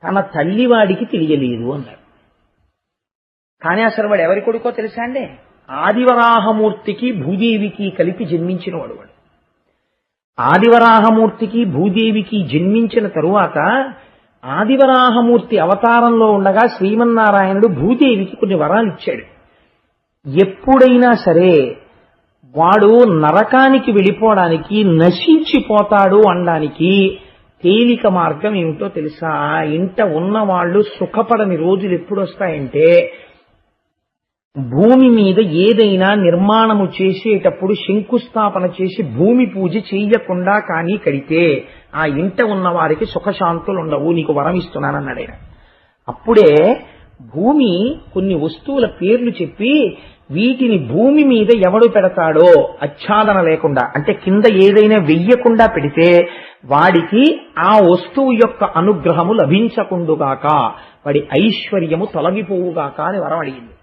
తన తల్లి వాడికి తెలియలేదు అన్నారు. కానీ అసలు వాడు ఎవరి కొడుకో తెలుసా అండి? ఆదివరాహమూర్తికి భూదేవికి కలిపి జన్మించిన వాడు. ఆదివరాహమూర్తికి భూదేవికి జన్మించిన తరువాత ఆదివరాహమూర్తి అవతారంలో ఉండగా శ్రీమన్నారాయణుడు భూదేవికి కొన్ని వరాలు ఇచ్చాడు. ఎప్పుడైనా సరే వాడు నరకానికి వెళ్ళిపోవడానికి, నశించిపోతాడు అనడానికి తేలిక మార్గం ఏమిటో తెలుసా? ఇంట ఉన్నవాళ్లు సుఖపడని రోజులు ఎప్పుడు వస్తాయంటే, భూమి మీద ఏదైనా నిర్మాణము చేసేటప్పుడు శంకుస్థాపన చేసి భూమి పూజ చెయ్యకుండా కానీ కడితే ఆ ఇంట ఉన్న వారికి సుఖశాంతులు ఉండవు, నీకు వరం ఇస్తున్నానన్నాడు ఆయన. అప్పుడే భూమి కొన్ని వస్తువుల పేర్లు చెప్పి వీటిని భూమి మీద ఎవడు పెడతాడో ఆచ్ఛాదన లేకుండా, అంటే కింద ఏదైనా వెయ్యకుండా పెడితే వాడికి ఆ వస్తువు యొక్క అనుగ్రహము లభించకుండుగాక, వాడి ఐశ్వర్యము తొలగిపోవుగాక అని వరం అడిగింది.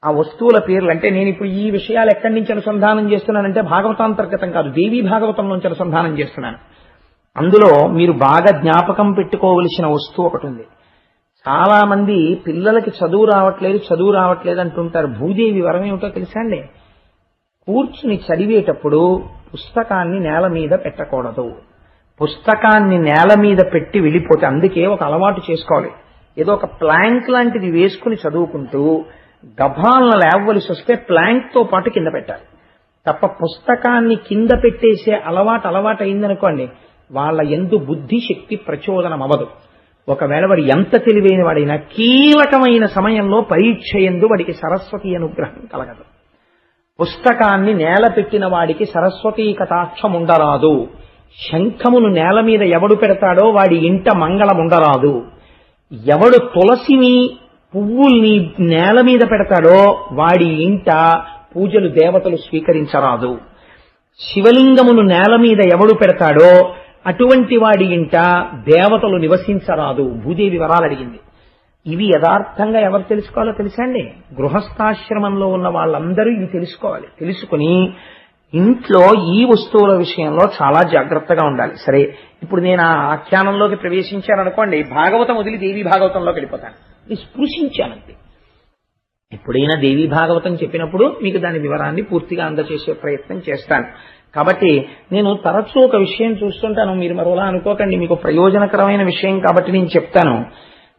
ఆ వస్తువుల పేర్లు అంటే నేను ఇప్పుడు ఈ విషయాలు ఎక్కడి నుంచి అనుసంధానం చేస్తున్నానంటే భాగవతాంతర్గతం కాదు, దేవీ భాగవతం నుంచి అనుసంధానం చేస్తున్నాను. అందులో మీరు బాగా జ్ఞాపకం పెట్టుకోవలసిన వస్తువు ఒకటి ఉంది. చాలా మంది పిల్లలకి చదువు రావట్లేదు అంటుంటారు. భూదేవి వరం ఏమిటో తెలుసా అండి? కూర్చుని చదివేటప్పుడు పుస్తకాన్ని నేల మీద పెట్టకూడదు. పుస్తకాన్ని నేల మీద పెట్టి వెళ్ళిపోతే, అందుకే ఒక అలవాటు చేసుకోవాలి. ఏదో ఒక ప్లాంక్ లాంటిది వేసుకుని చదువుకుంటూ గభాలను లేవలసి వస్తే ప్లాంక్ తో పాటు కింద పెట్టాలి తప్ప పుస్తకాన్ని కింద పెట్టేసే అలవాటు అయిందనుకోండి, వాళ్ళ యందు బుద్ధి శక్తి ప్రచోదనం అవ్వదు. ఒకవేళ వాడు ఎంత తెలివైన వాడైనా కీలకమైన సమయంలో పరీక్ష యందు వాడికి సరస్వతి అనుగ్రహం కలగదు. పుస్తకాన్ని నేల పెట్టిన వాడికి సరస్వతీ కటాక్షం ఉండరాదు. శంఖమును నేల మీద ఎవడు పెడతాడో వాడి ఇంట మంగళం ఉండరాదు. ఎవడు తులసిని పువ్వుల్ని నేల మీద పెడతాడో వాడి ఇంట పూజలు దేవతలు స్వీకరించరాదు. శివలింగమును నేల మీద ఎవడు పెడతాడో అటువంటి వాడి ఇంట దేవతలు నివసించరాదు. భూదేవి వరాలు అడిగింది. ఇవి యథార్థంగా ఎవరు తెలుసుకోవాలో తెలుసా అండి? గృహస్థాశ్రమంలో ఉన్న వాళ్ళందరూ ఇవి తెలుసుకోవాలి. తెలుసుకుని ఇంట్లో ఈ వస్తువుల విషయంలో చాలా జాగ్రత్తగా ఉండాలి. సరే, ఇప్పుడు నేను ఆ ఆఖ్యానంలోకి ప్రవేశించాననుకోండి, భాగవతం వదిలి దేవీ భాగవతంలోకి వెళ్ళిపోతాను. ఇది స్పృశించానంతే. ఎప్పుడైనా దేవీ భాగవతం చెప్పినప్పుడు మీకు దాని వివరాన్ని పూర్తిగా అందజేసే ప్రయత్నం చేస్తాను. కాబట్టి నేను తరచూ ఒక విషయం చూస్తుంటాను, మీరు మరోలా అనుకోకండి, మీకు ప్రయోజనకరమైన విషయం కాబట్టి నేను చెప్తాను.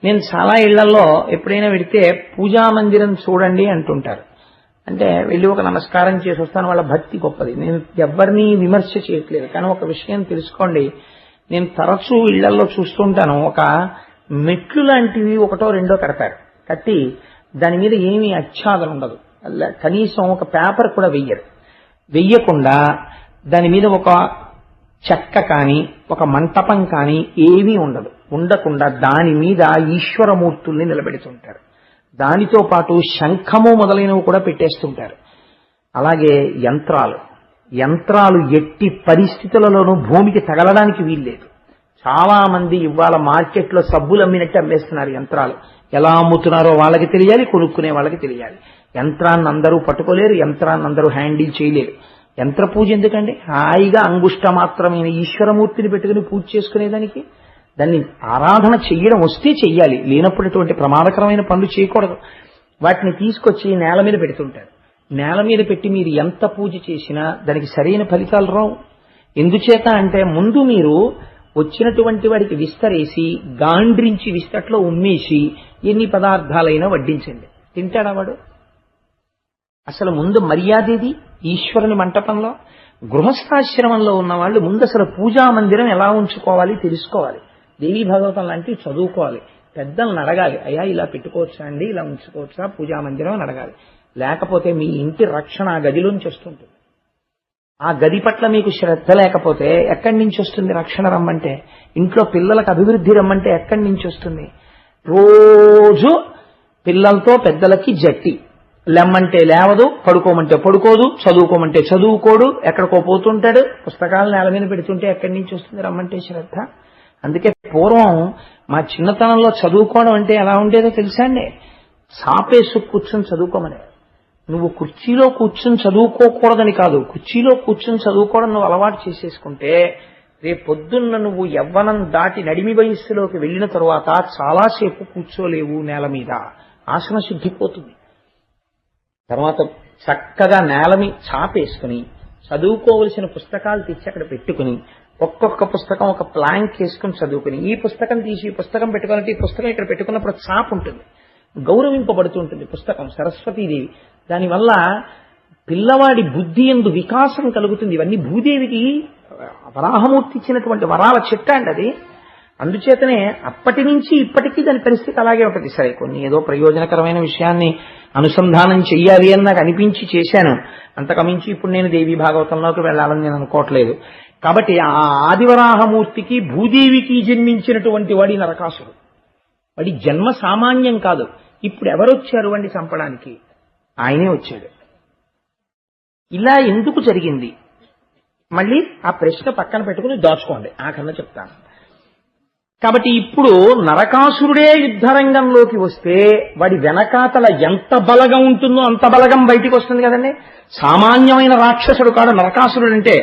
నేను చాలా ఇళ్లలో ఎప్పుడైనా వెడితే పూజా మందిరం చూడండి అంటుంటారు. అంటే వెళ్ళి ఒక నమస్కారం చేసి వస్తాను, వాళ్ళ భక్తి గొప్పది. నేను ఎవరిని విమర్శ చేయట్లేదు, కానీ ఒక విషయం తెలుసుకోండి. నేను తరచూ ఇళ్లలో చూస్తుంటాను, ఒక మెట్లు లాంటివి ఒకటో రెండో కడతారు. కట్టి దాని మీద ఏమీ ఆచ్ఛాదన ఉండదు, కనీసం ఒక పేపర్ కూడా వెయ్యకుండా దాని మీద ఒక చెక్క కానీ ఒక మంటపం కానీ ఏమీ ఉండకుండా దాని మీద ఈశ్వరమూర్తుల్ని నిలబెడుతుంటారు. దానితో పాటు శంఖము మొదలైనవి కూడా పెట్టేస్తుంటారు. అలాగే యంత్రాలు ఎట్టి పరిస్థితులలోనూ భూమికి తగలడానికి వీల్లేదు. చాలా మంది ఇవాళ మార్కెట్లో సబ్బులు అమ్మినట్టు అమ్మేస్తున్నారు యంత్రాలు. ఎలా అమ్ముతున్నారో వాళ్ళకి తెలియాలి, కొనుక్కునే వాళ్ళకి తెలియాలి. యంత్రాన్ని అందరూ పట్టుకోలేరు, యంత్రాన్ని అందరూ హ్యాండిల్ చేయలేరు. యంత్ర పూజ ఎందుకండి? హాయిగా అంగుష్ట మాత్రమైన ఈశ్వరమూర్తిని పెట్టుకుని పూజ చేసుకునేదానికి. దాన్ని ఆరాధన చెయ్యడం వస్తే చెయ్యాలి, లేనప్పుడు ఇటువంటి ప్రమాదకరమైన పనులు చేయకూడదు. వాటిని తీసుకొచ్చి నేల మీద పెడుతుంటారు. నేల మీద పెట్టి మీరు ఎంత పూజ చేసినా దానికి సరైన ఫలితాలు రావు. ఎందుచేత అంటే ముందు మీరు వచ్చినటువంటి వాడికి విస్తరేసి గాండ్రించి విస్తట్లో ఉమ్మేసి ఎన్ని పదార్థాలైనా వడ్డించండి, తింటాడా వాడు? అసలు ముందు మర్యాదేది ఈశ్వరుని మంటపంలో. గృహస్థాశ్రమంలో ఉన్న వాళ్ళు ముందు అసలు పూజా మందిరం ఎలా ఉంచుకోవాలి తెలుసుకోవాలి. దేవీ భాగవతం లాంటివి చదువుకోవాలి. పెద్దలను అడగాలి, అయ్యా ఇలా పెట్టుకోవచ్చా అండి, ఇలా ఉంచుకోవచ్చా పూజా మందిరం అని అడగాలి. లేకపోతే మీ ఇంటి రక్షణ ఆ గదిలోంచి వస్తుంటుంది. ఆ గది పట్ల మీకు శ్రద్ధ లేకపోతే ఎక్కడి నుంచి వస్తుంది రక్షణ? రమ్మంటే ఇంట్లో పిల్లలకు అభివృద్ధి రమ్మంటే ఎక్కడి నుంచి వస్తుంది? రోజు పిల్లలతో పెద్దలకి జట్టి, లెమ్మంటే లేవదు, పడుకోమంటే పడుకోదు, చదువుకోమంటే చదువుకోడు, ఎక్కడికో పోతుంటాడు. పుస్తకాలు నేల మీద పెడుతుంటే ఎక్కడి నుంచి వస్తుంది రమ్మంటే శ్రద్ధ? అందుకే పూర్వం మా చిన్నతనంలో చదువుకోవడం అంటే ఎలా ఉండేదో తెలుసా అండి? సాపేసు కూర్చొని చదువుకోమని. నువ్వు కుర్చీలో కూర్చుని చదువుకోకూడదని కాదు, కుర్చీలో కూర్చుని చదువుకోవడం నువ్వు అలవాటు చేసేసుకుంటే రేపొద్దున్న నువ్వు యవ్వనం దాటి నడిమి వయస్సులోకి వెళ్ళిన తరువాత చాలాసేపు కూర్చోలేవు నేల మీద, ఆసన శుద్ధిపోతుంది. తర్వాత చక్కగా నేల మీద చాపేసుకుని చదువుకోవలసిన పుస్తకాలు తెచ్చి అక్కడ పెట్టుకుని ఒక్కొక్క పుస్తకం ఒక ప్లాంక్ వేసుకుని చదువుకుని ఈ పుస్తకం తీసి ఈ పుస్తకం పెట్టుకోవాలంటే ఈ పుస్తకం ఇక్కడ పెట్టుకున్నప్పుడు చాప్ ఉంటుంది, గౌరవింపబడుతుంటుంది పుస్తకం, సరస్వతీదేవి. దానివల్ల పిల్లవాడి బుద్ధి యందు వికాసం కలుగుతుంది. ఇవన్నీ భూదేవికి వరాహమూర్తి ఇచ్చినటువంటి వరాల చెట్ట అండి అది. అందుచేతనే అప్పటి నుంచి ఇప్పటికీ దాని పరిస్థితి అలాగే ఉంటుంది. సరే, కొన్ని ఏదో ప్రయోజనకరమైన విషయాన్ని అనుసంధానం చెయ్యాలి అని నాకు అనిపించి చేశాను, అంతకమించి ఇప్పుడు నేను దేవీ భాగవతంలోకి వెళ్ళాలని నేను అనుకోవట్లేదు. కాబట్టి ఆ ఆదివరాహమూర్తికి భూదేవికి జన్మించినటువంటి వాడి నరకాసుడు. వాడి జన్మ సామాన్యం కాదు. ఇప్పుడు ఎవరు వచ్చారు అండి చంపడానికి? ఆయనే వచ్చాడు. ఇలా ఎందుకు జరిగింది? మళ్ళీ ఆ ప్రశ్న పక్కన పెట్టుకుని దాచుకోండి, ఆఖరణ చెప్తాను. కాబట్టి ఇప్పుడు నరకాసురుడే యుద్ధరంగంలోకి వస్తే వాడి వెనకాతల ఎంత బలగం ఉంటుందో అంత బలగం బయటికి వస్తుంది కదండి. సామాన్యమైన రాక్షసుడు కాదు నరకాసురుడు అంటే.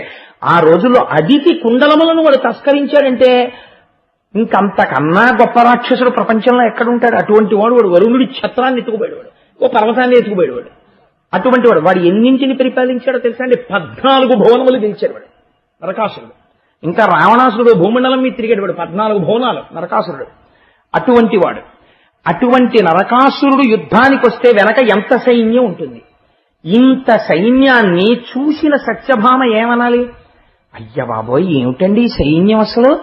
ఆ రోజుల్లో అదితి కుండలములను వాడు తస్కరించాడంటే ఇంకంతకన్నా గొప్ప రాక్షసుడు ప్రపంచంలో ఎక్కడుంటాడు? అటువంటి వాడు వరుణుడి ఛత్రాన్ని ఎత్తుకుపోయేవాడు, ఓ పర్వతాన్ని ఎత్తుకుపోయేవాడు. అటువంటి వాడు ఎన్నింటిని పరిపాలించాడో తెలుసా అండి? 14 భువనములు గెలిచాడు వాడు నరకాసురుడు. ఇంకా రావణాసురుడు భూమండలం మీద తిరిగేవాడు, 14 భువనాలు నరకాసురుడు. అటువంటి వాడు, అటువంటి నరకాసురుడు యుద్ధానికి వస్తే వెనక ఎంత సైన్యం ఉంటుంది? ఇంత సైన్యాన్ని చూసిన సత్యభామ ఏమనాలి? అయ్య బాబోయ్, ఏమిటండి సైన్యం అసలు?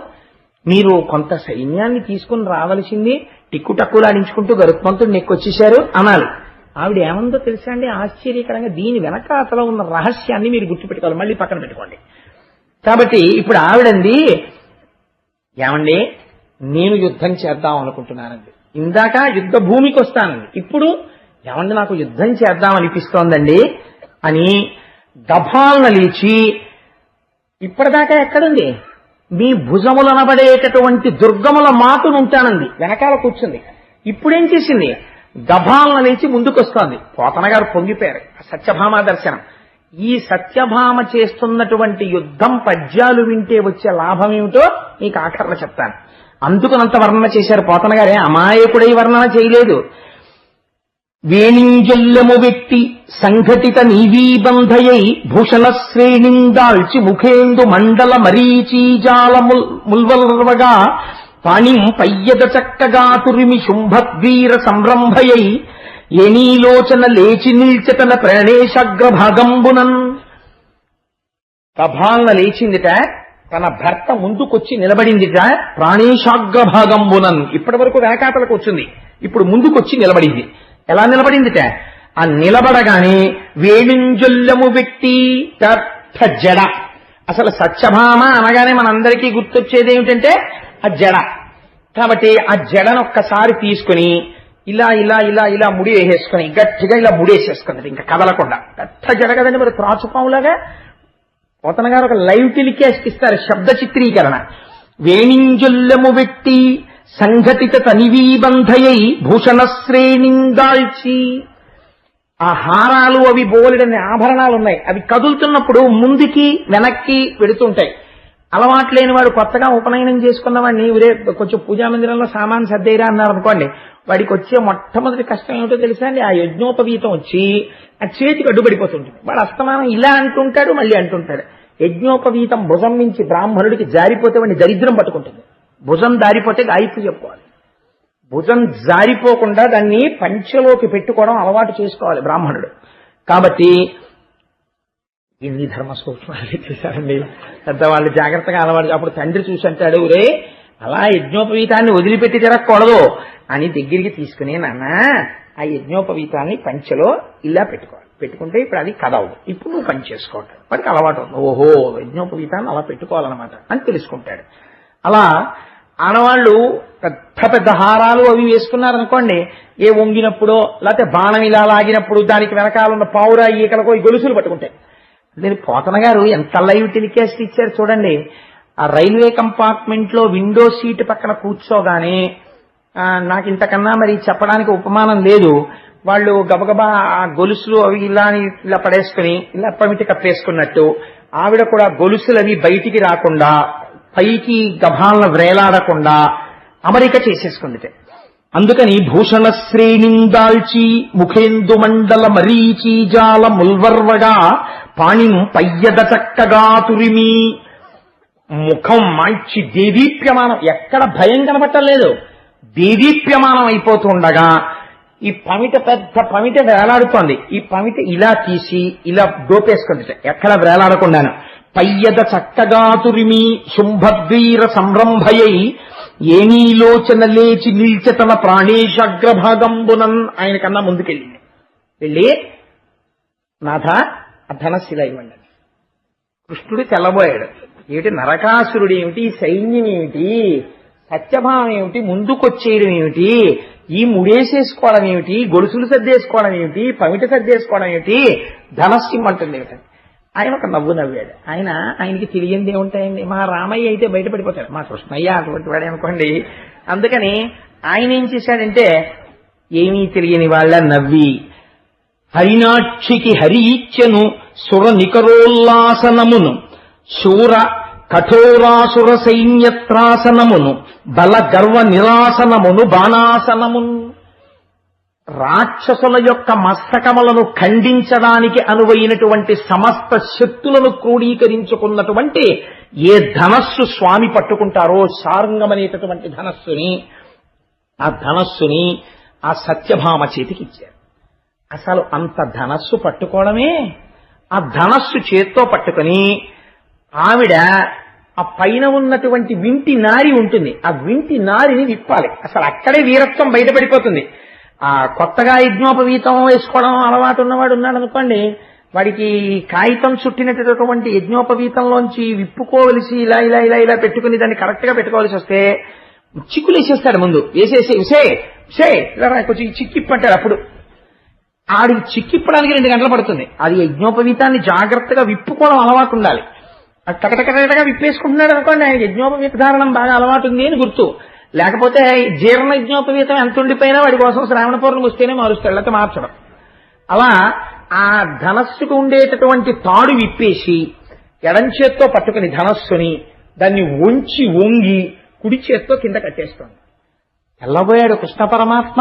మీరు కొంత సైన్యాన్ని తీసుకుని రావలసింది, టిక్కుటక్కులాడించుకుంటూ గరుత్మంతుడు నెక్కొచ్చేశారు అనాలి. ఆవిడ ఏమందో తెలుసా అండి? ఆశ్చర్యకరంగా దీని వెనక అతలో ఉన్న రహస్యాన్ని మీరు గుర్తుపెట్టుకోవాలి, మళ్ళీ పక్కన పెట్టుకోండి. కాబట్టి ఇప్పుడు ఆవిడంది, ఏమండి నేను యుద్ధం చేద్దాం అనుకుంటున్నానండి, ఇందాక యుద్ధ భూమికి వస్తానండి, ఇప్పుడు ఏమండి నాకు యుద్ధం చేద్దాం అనిపిస్తోందండి అని గభాలను లేచి, ఇప్పటిదాకా ఎక్కడుంది? మీ భుజములనబడేటటువంటి దుర్గముల మాటును ఉంటానంది, వెనకాల కూర్చుంది. ఇప్పుడేం చేసింది? గభాలను లేచి ముందుకొస్తోంది. పోతన గారు పొంగిపోయారు సత్యభామ దర్శనం. ఈ సత్యభామ చేస్తున్నటువంటి యుద్ధం పద్యాలు వింటే వచ్చే లాభం ఏమిటో మీకు ఆఖరణ చెప్తాను. అందుకునంత వర్ణన చేశారు పోతన గారే, అమాయకుడై వర్ణన చేయలేదు. వేణింజొల్లెము వెట్టి సంఘటిత నీవీబంధయై భూషణ శ్రేణిందాల్చి ముఖేందు మండల మరీచీజాల ముల్వల్వగా పాణిం పయ్యద చక్కగా తురిమి శుంభద్వీర సంరంభయై ఎనీలోచన లేచి నిల్చతన ప్రణేశాగ్రభాగంబునన్. ప్రభాలన లేచిందిట, తన భర్త ముందుకొచ్చి నిలబడిందిట. ప్రాణేశాగ్రభాగంబునన్, ఇప్పటి వరకు వెనకాతలకు వచ్చింది, ఇప్పుడు ముందుకొచ్చి నిలబడింది. ఎలా నిలబడిందిట? ఆ నిలబడగానే వేణుంజొల్లము పెట్టి జడ. అసలు సత్యభామ అనగానే మనందరికీ గుర్తొచ్చేది ఏమిటంటే ఆ జడ. కాబట్టి ఆ జడను ఒక్కసారి తీసుకుని ఇలా ఇలా ఇలా ఇలా ముడి వేసేసుకుని గట్టిగా ఇలా ముడేసేసుకున్నది, ఇంకా కదలకుండా. గట్ట జడ కదండి మరి, త్రాచుపాములాగా. పోతన గారు ఒక లైవ్ టెలికాస్ట్ ఇస్తారు, శబ్ద చిత్రీకరణ. వేణింజొల్లము వెట్టి సంఘటిత తనివీబంధయై భూషణ శ్రేణిందాల్చి. ఆ హారాలు అవి బోలెడని ఆభరణాలు ఉన్నాయి, అవి కదులుతున్నప్పుడు ముందుకి వెనక్కి వెడుతుంటాయి. అలవాటు లేని వాడు కొత్తగా ఉపనయనం చేసుకున్న వాడిని ఉరే కొంచెం పూజా మందిరంలో సామాన్ సర్దేరా అన్నారు అనుకోండి, వాడికి వచ్చే మొట్టమొదటి కష్టం ఏమిటో తెలుసా అండి? ఆ యజ్ఞోపవీతం వచ్చి ఆ చేతికి అడ్డుపడిపోతుంటుంది. వాడు అస్తమానం ఇలా అంటుంటాడు, మళ్ళీ అంటుంటాడు. యజ్ఞోపవీతం భుజం నుంచి బ్రాహ్మణుడికి జారిపోతే వాడిని దరిద్రం పట్టుకుంటుంది. భుజం దారిపోతే గాయత్రి చెప్పుకోవాలి. భుజం జారిపోకుండా దాన్ని పంచెలోకి పెట్టుకోవడం అలవాటు చేసుకోవాలి బ్రాహ్మణుడు. కాబట్టి ఎన్ని ధర్మ సూక్ష్మాలు చూశారండి పెద్దవాళ్ళు, జాగ్రత్తగా అలవాటు. అప్పుడు తండ్రి చూసి అంటాడు, రే అలా యజ్ఞోపవీతాన్ని వదిలిపెట్టి తిరగకూడదు అని దగ్గరికి తీసుకుని, నాన్న ఆ యజ్ఞోపవీతాన్ని పంచెలో ఇలా పెట్టుకోవాలి, పెట్టుకుంటే ఇప్పుడు అది కదవదు, ఇప్పుడు నువ్వు పని చేసుకోవటం. వాడికి అలవాటు అవుతుంది, ఓహో యజ్ఞోపవీతాన్ని అలా పెట్టుకోవాలన్నమాట అని తెలుసుకుంటాడు. అలా ఆడవాళ్ళు పెద్ద పెద్ద హారాలు అవి వేసుకున్నారనుకోండి, ఏ వంగినప్పుడో లేకపోతే బాణం ఇలా లాగినప్పుడు దానికి వెనకాలన్న పావురా ఈకలకో ఈ గొలుసులు పట్టుకుంటాయి. నేను పోతన గారు ఎంత లైవ్ టెలికాస్ట్ ఇచ్చారు చూడండి. ఆ రైల్వే కంపార్ట్మెంట్ లో విండో సీట్ పక్కన కూర్చోగానే, నాకు ఇంతకన్నా మరి చెప్పడానికి ఉపమానం లేదు, వాళ్ళు గబగబా ఆ గొలుసులు అవి ఇలా పడేసుకుని ఇలా పమిటి కప్పేసుకున్నట్టు ఆవిడ కూడా గొలుసులు అవి బయటికి రాకుండా పైకి గభాలను వ్రేలాడకుండా అమరిక చేసేసుకుందిటే. అందుకని భూషణ శ్రేణిందాల్చి ముఖేందు మండల మరీచీజాల ముల్వర్వగా పాణిం పయ్యద చక్కగా తురిమి. ముఖం మంచి దేదీప్యమానం, ఎక్కడ భయం కనబట్టలేదు, దేదీప్యమానం అయిపోతుండగా ఈ పమిట పెద్ద పమిట వేలాడుతోంది. ఈ పమిట ఇలా తీసి ఇలా దోపేసుకుంది, ఎక్కడ వేలాడకుండాను. పయ్యద చక్కగా తురిమి శుంభద్వీర సంరంభయై ఏనీలోచన లేచి నిల్చతన ప్రాణేశాగ్రభాగంబునన్. ఆయన కన్నా ముందుకెళ్ళింది, వెళ్ళి నాథ ఆ ధనశిల ఇవ్వండి. కృష్ణుడు తెల్లబోయాడు, ఏమిటి నరకాసురుడు ఏమిటి, సైన్యం ఏమిటి, సత్యభావం ఏమిటి, ముందుకొచ్చేయడం ఏమిటి, ఈ ముడేసేసుకోవడం ఏమిటి, గొలుసులు సర్దేసుకోవడం ఏమిటి, పమిట సర్దేసుకోవడం ఏమిటి, ధనస్సు ఇమ్మంటుంది ఏమిటండి. ఆయన ఒక నవ్వు నవ్వాడు. ఆయనకి తెలియంది ఏముంటాయండి, మా రామయ్య అయితే బయటపడిపోతాడు, మా కృష్ణయ్య అటువంటి వాడే అనుకోండి. అందుకని ఆయన ఏం చేశాడంటే ఏమీ తెలియని వాళ్ళ నవ్వి, హరినాక్షికి హరి ఇచ్చెను సుర నికరోల్లాసనమును శూర కఠోరాసుర సైన్యత్రాసనమును బల గర్వ నిరాసనమును బాణాసనమును. రాక్షసుల యొక్క మస్తకములను ఖండించడానికి అనువైనటువంటి సమస్త శక్తులను క్రోడీకరించుకున్నటువంటి ఏ ధనస్సు స్వామి పట్టుకుంటారో శార్ంగమనేటటువంటి ధనస్సుని, ఆ ధనస్సుని ఆ సత్యభామ చేతికి ఇచ్చారు. అసలు అంత ధనస్సు పట్టుకోవడమే, ఆ ధనస్సు చేత్తో పట్టుకుని ఆవిడ ఆ పైన ఉన్నటువంటి వింటి నారి ఉంటుంది, ఆ వింటి నారిని విప్పాలి. అసలు అక్కడే వీరత్వం బయటపడిపోతుంది. ఆ కొత్తగా యజ్ఞోపవీతం వేసుకోవడం అలవాటు ఉన్నవాడు ఉన్నాడు అనుకోండి, వాడికి కాగితం చుట్టినటువంటి యజ్ఞోపవీతంలోంచి విప్పుకోవలసి ఇలా ఇలా ఇలా ఇలా పెట్టుకుని దాన్ని కరెక్ట్ గా పెట్టుకోవాల్సి వస్తే చిక్కులు వేసేస్తాడు. ముందు వేసేసి కొంచెం చిక్కిప్పంటాడు. అప్పుడు ఆడికి చిక్కిప్పడానికి 2 గంటలు పడుతుంది. అది యజ్ఞోపవీతాన్ని జాగ్రత్తగా విప్పుకోవడం అలవాటు ఉండాలి. టకటకటగా విప్పేసుకుంటున్నాడు అనుకోండి, ఆయన యజ్ఞోపవీత ధారణం బాగా అలవాటు ఉంది అని గుర్తు. లేకపోతే జీర్ణ యజ్ఞోపవీతం ఎంత ఉండిపోయినా వాడి కోసం శ్రావణ పౌర్ణమి వస్తేనే మారుస్తాడు, లేకపోతే మార్చడం. అలా ఆ ధనస్సుకు ఉండేటటువంటి తాడు విప్పేసి ఎడం చేత్తో పట్టుకుని ధనస్సుని దాన్ని వంగి కుడి చేత్తో కింద కట్టేస్తోంది. తెల్లబోయాడు కృష్ణ పరమాత్మ,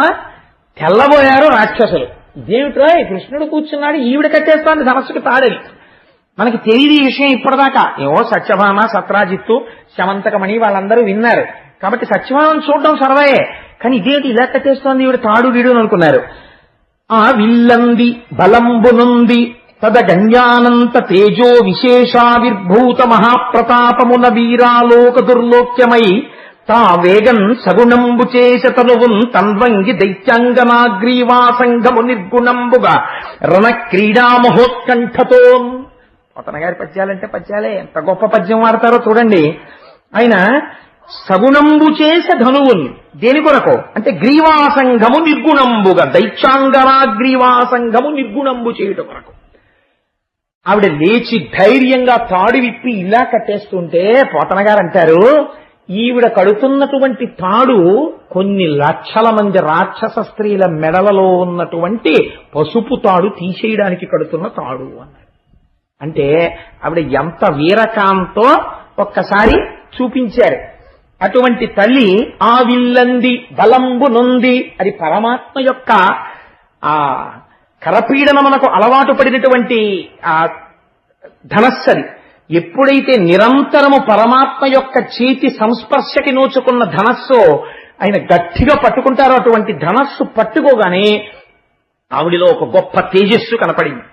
తెల్లబోయారు రాక్షసులు. ఇదేమిట్రా కృష్ణుడు కూర్చున్నాడు, ఈవిడ కట్టేస్తోంది ధనస్సుకు తాడని. మనకి తెలియదు ఈ విషయం ఇప్పటిదాకా. ఏవో సత్యభామ, సత్రాజిత్తు, శమంతకమణి వాళ్ళందరూ విన్నారు కాబట్టి సత్యభామను చూడడం సరదాయే. కానీ ఇదేంటి ఇలా కట్టేస్తోంది ఈవిడ తాడు గీడు అనుకున్నారు. ఆ విల్లంది బలంబునుంది తద గంజానంత తేజో విశేషావిర్భూత మహాప్రతాపమున వీరాలోక దుర్లోక్యమై తా వేగన్ సగుణంబు చేస తనువున్ తన్వంగి దైత్యాంగనాగ్రీవాసంగము నిర్గుణంబుగా రణ క్రీడా మహోత్కంఠతో. పోతన గారి పద్యాలంటే పద్యాలే, ఎంత గొప్ప పద్యం వాడతారో చూడండి. ఆయన సగుణంబు చేసే ధనువున్ దేని కొరకు అంటే గ్రీవాసంగము నిర్గుణంబుగా, దైత్యాంగనాగ్రీవాసంగము నిర్గుణంబు చేయుట కొరకు. ఆవిడ లేచి ధైర్యంగా తాడు విప్పి ఇలా కట్టేస్తుంటే పోతన గారు అంటారు, ఈవిడ కడుతున్నటువంటి తాడు కొన్ని లక్షల మంది రాక్షస స్త్రీల మెడలలో ఉన్నటువంటి పసుపు తాడు తీసేయడానికి కడుతున్న తాడు అన్నారు. అంటే ఆవిడ ఎంత వీరకాంతో ఒక్కసారి చూపించారు. అటువంటి తల్లి ఆ విల్లంది బలంబు నొంది, అది పరమాత్మ యొక్క ఆ కరపీడనమునకు అలవాటు పడినటువంటి ఆ ధనస్సది. ఎప్పుడైతే నిరంతరము పరమాత్మ యొక్క చేతి సంస్పర్శకి నోచుకున్న ధనస్సు ఆయన గట్టిగా పట్టుకుంటారో అటువంటి ధనస్సు పట్టుకోగానే ఆవిడిలో ఒక గొప్ప తేజస్సు కనపడింది.